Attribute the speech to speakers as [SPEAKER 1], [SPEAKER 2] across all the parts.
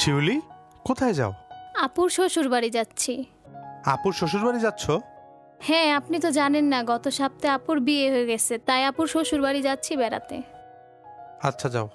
[SPEAKER 1] শিউলি, কোথায় যাও?
[SPEAKER 2] আপুর শ্বশুর বাড়ি যাচ্ছি।
[SPEAKER 1] আপুর শ্বশুর বাড়ি যাচ্ছ?
[SPEAKER 2] হ্যাঁ, আপনি তো জানেন না, গত সপ্তাহে আপুর বিয়ে হয়ে গেছে, তাই আপুর শ্বশুর বাড়ি যাচ্ছি বেড়াতে।
[SPEAKER 1] আচ্ছা, যাও।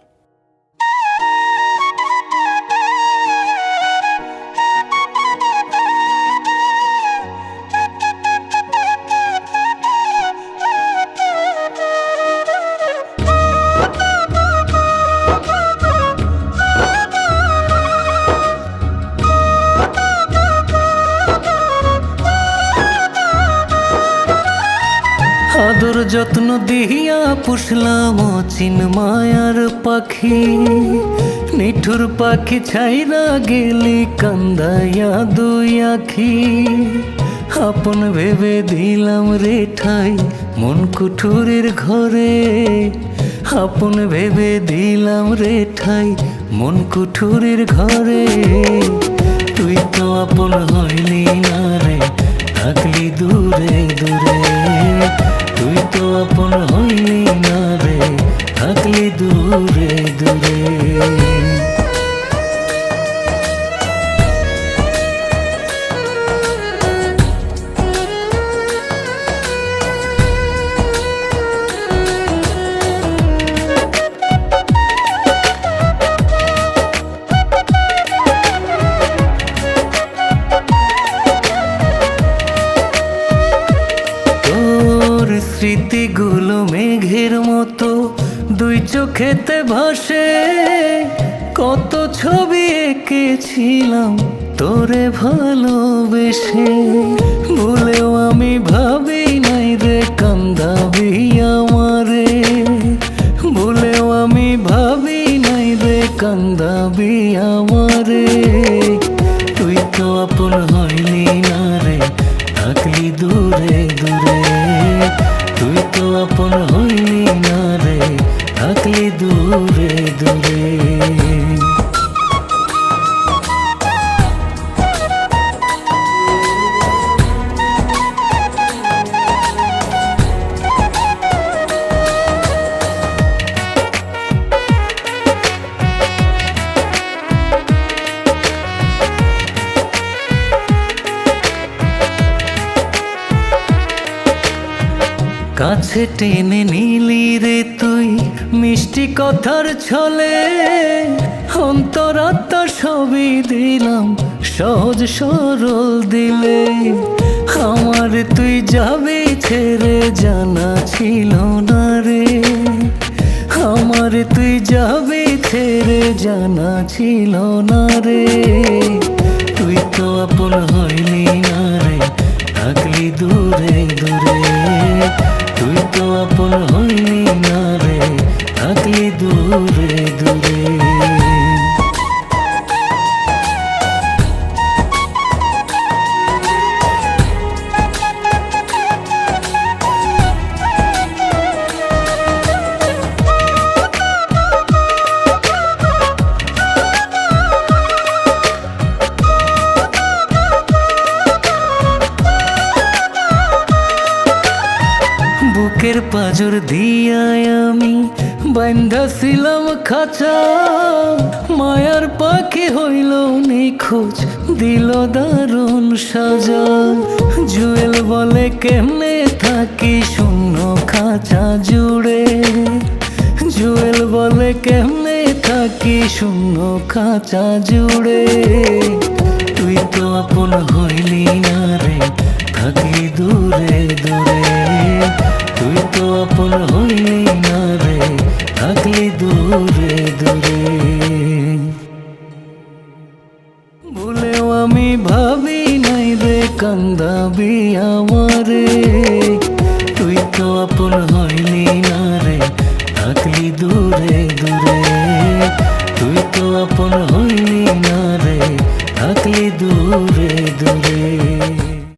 [SPEAKER 3] আদর যত্ন দিহিয়া পুষলাম অচিন মায়ার পাখি, নিঠুর পাখি ছাইরা গেলি কান্দাইয়া দুই আখি। আপন ভেবে দিলাম রে ঠাই মন কুঠুরের ঘরে, আপন ভেবে দিলাম রে ঠাই মন কুঠুরের ঘরে। তুই তো আপন হইলি না রে, থাকলি দূরে দূরে। তুই তো আপন হইলি না রে, থাকলি দূরে দূরে। স্মৃতিগুলো মেঘের মতো দুই চোখেতে ভাসে, কত ছবি এঁকেছিলাম তোরে ভালোবেসে। ভুলেও আমি ভাবি নাই রে কান্দাবি আমারে, ভুলেও আমি ভাবি নাই রে কান্দাবি আমারে। তুই তো আপন হইলি না রে, থাকলি দূরে দূরে। তুই তো আপন হইলি না রে, থাকলি দূরে দূরে। কাছে টেনে নিলি রে তুই মিষ্টি কথার ছলে, অন্তরাত্মা সবই দিলাম সহজ সরল দিলে। আমার তুই যাবি ছেড়ে জানা ছিল না রে, আমার তুই যাবি ছেড়ে জানা ছিল না রে। তুই তো আপন হইলি না রে, থাকলি দূরে দূরে। তুই তো আপন হইলি না রে, থাকলি দূরে দূরে। বুকের পাজর দিয়ায় আমি বান্ধা ছিলাম খাঁচা, মায়ার পাখি হইল নিখোঁজ দিল দারুণ সাজা। জুয়েল বলে কেমনে থাকি শূন্য খাঁচা জুড়ে, জুয়েল বলে কেমনে থাকি শূন্য খাঁচা জুড়ে। তুই তো আপন হইলি না রে, থাকলি দূরে দূরে। তুই তো আপন হইলি না রে, থাকলি দূরে দূরে।